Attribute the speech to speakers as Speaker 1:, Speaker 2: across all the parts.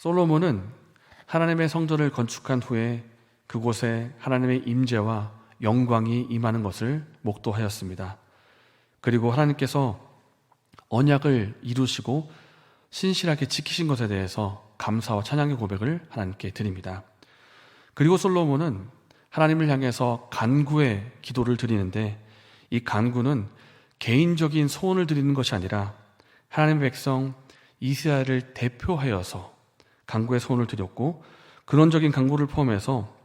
Speaker 1: 솔로몬은 하나님의 성전을 건축한 후에 그곳에 하나님의 임재와 영광이 임하는 것을 목도하였습니다. 그리고 하나님께서 언약을 이루시고 신실하게 지키신 것에 대해서 감사와 찬양의 고백을 하나님께 드립니다. 그리고 솔로몬은 하나님을 향해서 간구의 기도를 드리는데, 이 간구는 개인적인 소원을 드리는 것이 아니라 하나님의 백성 이스라엘을 대표하여서 간구의 소원을 드렸고, 근원적인 간구를 포함해서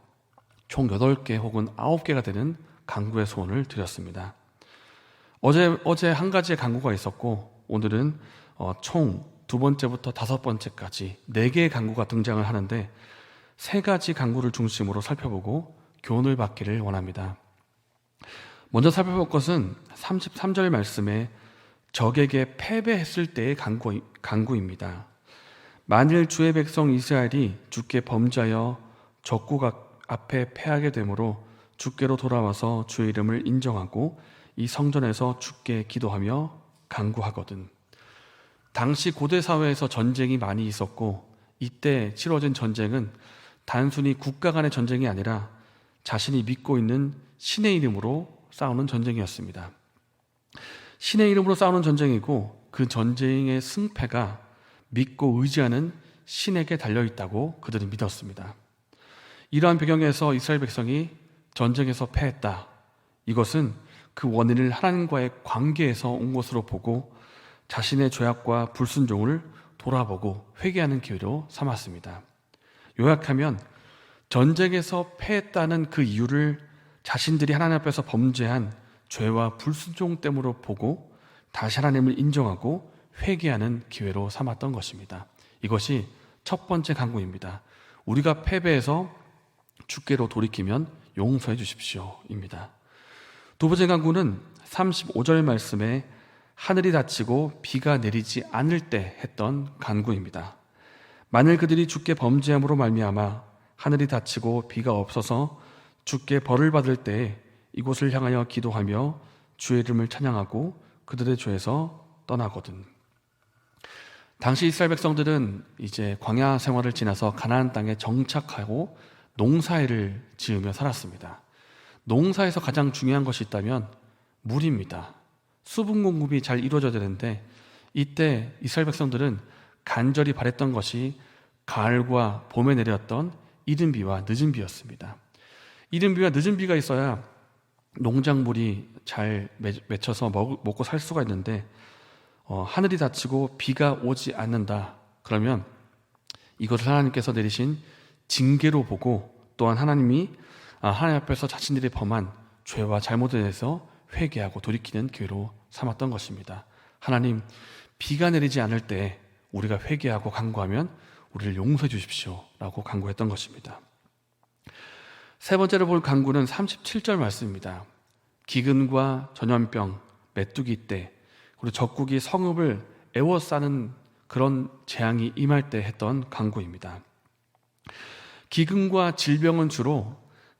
Speaker 1: 총 8개 혹은 9개가 되는 간구의 소원을 드렸습니다. 어제 한 가지의 간구가 있었고, 오늘은 총 2번째부터 5번째까지 4개의 간구가 등장을 하는데, 3가지 간구를 중심으로 살펴보고 교훈을 받기를 원합니다. 먼저 살펴볼 것은 33절 말씀에 적에게 패배했을 때의 간구입니다. 만일 주의 백성 이스라엘이 주께 범죄하여 적국 앞에 패하게 되므로 주께로 돌아와서 주의 이름을 인정하고 이 성전에서 주께 기도하며 간구하거든. 당시 고대 사회에서 전쟁이 많이 있었고, 이때 치러진 전쟁은 단순히 국가 간의 전쟁이 아니라 자신이 믿고 있는 신의 이름으로 싸우는 전쟁이었습니다. 신의 이름으로 싸우는 전쟁이고, 그 전쟁의 승패가 믿고 의지하는 신에게 달려있다고 그들은 믿었습니다. 이러한 배경에서 이스라엘 백성이 전쟁에서 패했다, 이것은 그 원인을 하나님과의 관계에서 온 것으로 보고 자신의 죄악과 불순종을 돌아보고 회개하는 기회로 삼았습니다. 요약하면 전쟁에서 패했다는 그 이유를 자신들이 하나님 앞에서 범죄한 죄와 불순종 때문으로 보고 다시 하나님을 인정하고 회개하는 기회로 삼았던 것입니다. 이것이 첫 번째 간구입니다. 우리가 패배해서 주께로 돌이키면 용서해 주십시오 입니다. 두 번째 간구는 35절 말씀에 하늘이 닫히고 비가 내리지 않을 때 했던 간구입니다. 만일 그들이 주께 범죄함으로 말미암아 하늘이 닫히고 비가 없어서 주께 벌을 받을 때 이곳을 향하여 기도하며 주의 이름을 찬양하고 그들의 죄에서 떠나거든. 당시 이스라엘 백성들은 이제 광야 생활을 지나서 가나안 땅에 정착하고 농사일을 지으며 살았습니다. 농사에서 가장 중요한 것이 있다면 물입니다. 수분 공급이 잘 이루어져야 되는데, 이때 이스라엘 백성들은 간절히 바랬던 것이 가을과 봄에 내렸던 이른 비와 늦은 비였습니다. 이른 비와 늦은 비가 있어야 농작물이 잘 맺혀서 먹고 살 수가 있는데, 하늘이 닫히고 비가 오지 않는다, 그러면 이것을 하나님께서 내리신 징계로 보고, 또한 하나님 앞에서 자신들이 범한 죄와 잘못에 대해서 회개하고 돌이키는 기회로 삼았던 것입니다. 하나님, 비가 내리지 않을 때 우리가 회개하고 간구하면 우리를 용서해 주십시오 라고 간구했던 것입니다. 세 번째로 볼 간구는 37절 말씀입니다. 기근과 전염병, 메뚜기 때, 그리고 적국이 성읍을 에워싸는 그런 재앙이 임할 때 했던 간구입니다. 기근과 질병은 주로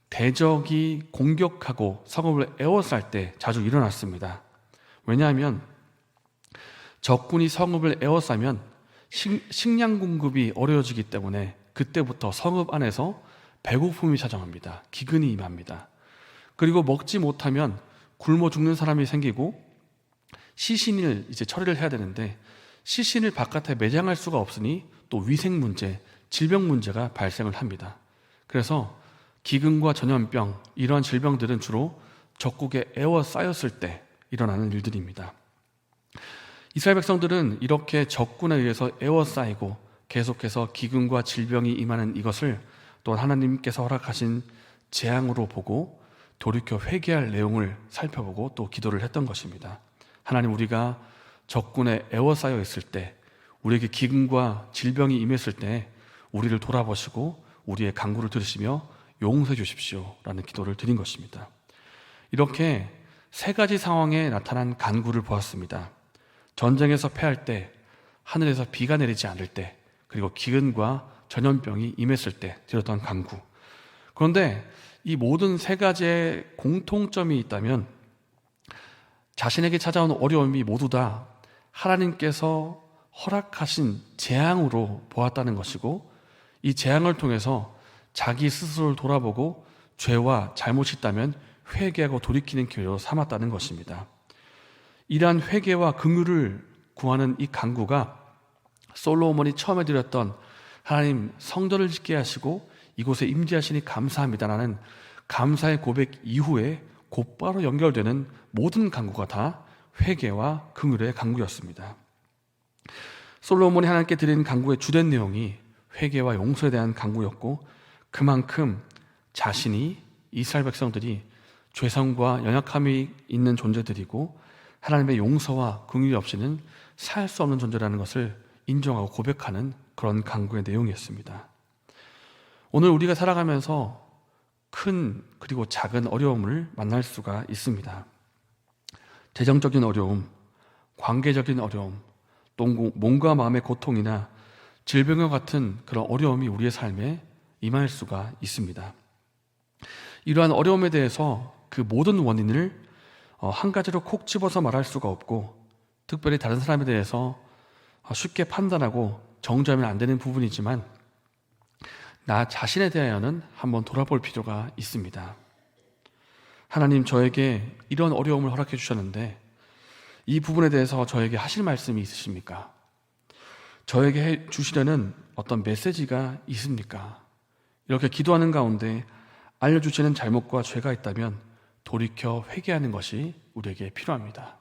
Speaker 1: 대적이 공격하고 성읍을 에워쌀 때 자주 일어났습니다. 왜냐하면 적군이 성읍을 에워싸면 식량 공급이 어려워지기 때문에 그때부터 성읍 안에서 배고픔이 찾아옵니다. 기근이 임합니다. 그리고 먹지 못하면 굶어 죽는 사람이 생기고 시신을 이제 처리를 해야 되는데, 시신을 바깥에 매장할 수가 없으니 또 위생 문제, 질병 문제가 발생을 합니다. 그래서 기근과 전염병, 이러한 질병들은 주로 적국에 에워싸였을 때 일어나는 일들입니다. 이스라엘 백성들은 이렇게 적군에 의해서 에워싸이고 계속해서 기근과 질병이 임하는 이것을 또 하나님께서 허락하신 재앙으로 보고 돌이켜 회개할 내용을 살펴보고 또 기도를 했던 것입니다. 하나님, 우리가 적군에 에워싸여 있을 때, 우리에게 기근과 질병이 임했을 때 우리를 돌아보시고 우리의 간구를 들으시며 용서해 주십시오 라는 기도를 드린 것입니다. 이렇게 3가지 상황에 나타난 간구를 보았습니다. 전쟁에서 패할 때, 하늘에서 비가 내리지 않을 때, 그리고 기근과 전염병이 임했을 때 드렸던 간구. 그런데 이 모든 3가지의 공통점이 있다면, 자신에게 찾아오는 어려움이 모두 다 하나님께서 허락하신 재앙으로 보았다는 것이고, 이 재앙을 통해서 자기 스스로를 돌아보고 죄와 잘못이 있다면 회개하고 돌이키는 기회로 삼았다는 것입니다. 이러한 회개와 긍휼을 구하는 이 간구가 솔로몬이 처음에 드렸던 하나님 성전을 짓게 하시고 이곳에 임재하시니 감사합니다라는 감사의 고백 이후에 곧바로 연결되는 모든 간구가 다 회개와 긍휼의 간구였습니다. 솔로몬이 하나님께 드린 간구의 주된 내용이 회개와 용서에 대한 간구였고, 그만큼 자신이 이스라엘 백성들이 죄성과 연약함이 있는 존재들이고 하나님의 용서와 긍휼이 없이는 살 수 없는 존재라는 것을 인정하고 고백하는 그런 간구의 내용이었습니다. 오늘 우리가 살아가면서 큰 그리고 작은 어려움을 만날 수가 있습니다. 재정적인 어려움, 관계적인 어려움, 또 몸과 마음의 고통이나 질병과 같은 그런 어려움이 우리의 삶에 임할 수가 있습니다. 이러한 어려움에 대해서 그 모든 원인을 한 가지로 콕 집어서 말할 수가 없고, 특별히 다른 사람에 대해서 쉽게 판단하고 정죄하면 안 되는 부분이지만 나 자신에 대하여는 한번 돌아볼 필요가 있습니다. 하나님, 저에게 이런 어려움을 허락해 주셨는데 이 부분에 대해서 저에게 하실 말씀이 있으십니까? 저에게 해 주시려는 어떤 메시지가 있습니까? 이렇게 기도하는 가운데 알려주시는 잘못과 죄가 있다면 돌이켜 회개하는 것이 우리에게 필요합니다.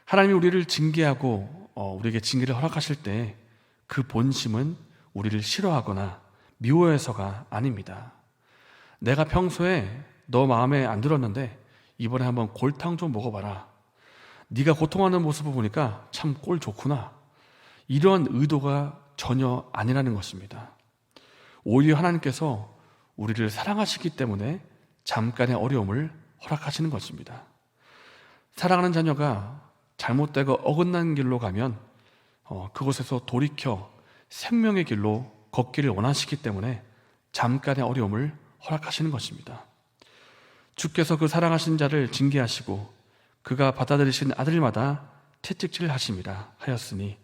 Speaker 1: 하나님이 우리를 징계하고 우리에게 징계를 허락하실 때 그 본심은 우리를 싫어하거나 미워해서가 아닙니다. 내가 평소에 너 마음에 안 들었는데 이번에 한번 골탕 좀 먹어봐라. 네가 고통하는 모습을 보니까 참 꼴 좋구나. 이런 의도가 전혀 아니라는 것입니다. 오히려 하나님께서 우리를 사랑하시기 때문에 잠깐의 어려움을 허락하시는 것입니다. 사랑하는 자녀가 잘못되고 어긋난 길로 가면 그곳에서 돌이켜 생명의 길로 걷기를 원하시기 때문에 잠깐의 어려움을 허락하시는 것입니다. 주께서 그 사랑하신 자를 징계하시고 그가 받아들이신 아들마다 채찍질 하심이라 하였으니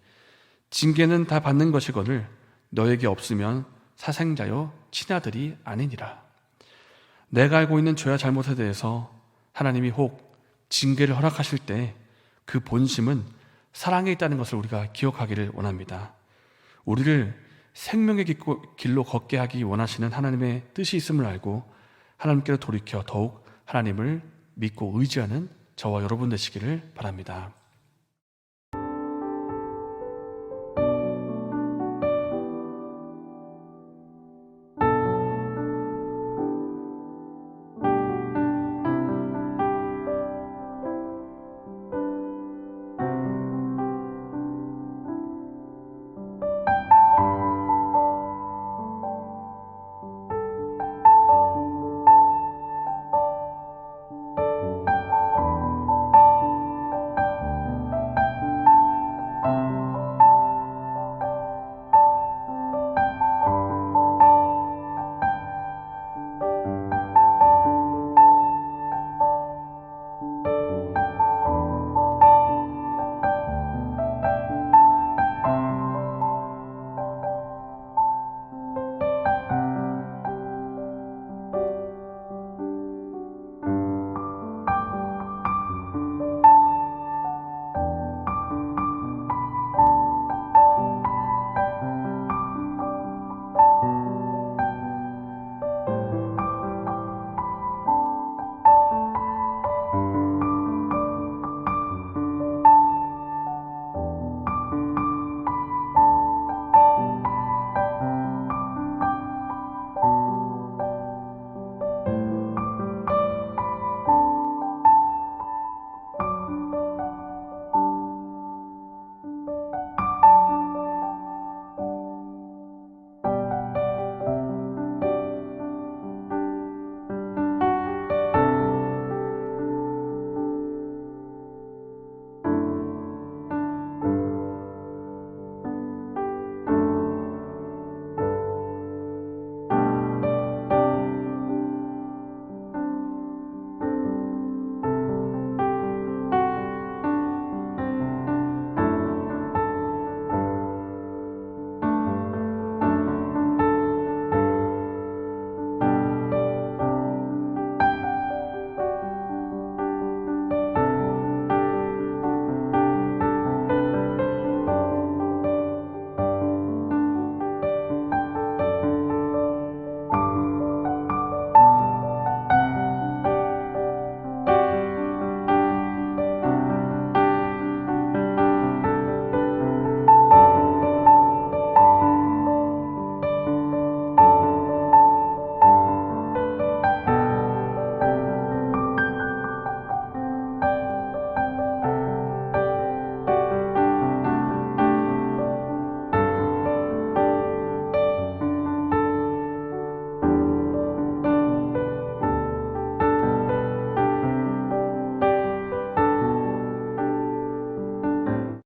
Speaker 1: 징계는 다 받는 것이거늘 너에게 없으면 사생자여 친아들이 아니니라. 내가 알고 있는 죄와 잘못에 대해서 하나님이 혹 징계를 허락하실 때 그 본심은 사랑에 있다는 것을 우리가 기억하기를 원합니다. 우리를 생명의 길로 걷게 하기 원하시는 하나님의 뜻이 있음을 알고 하나님께로 돌이켜 더욱 하나님을 믿고 의지하는 저와 여러분 되시기를 바랍니다.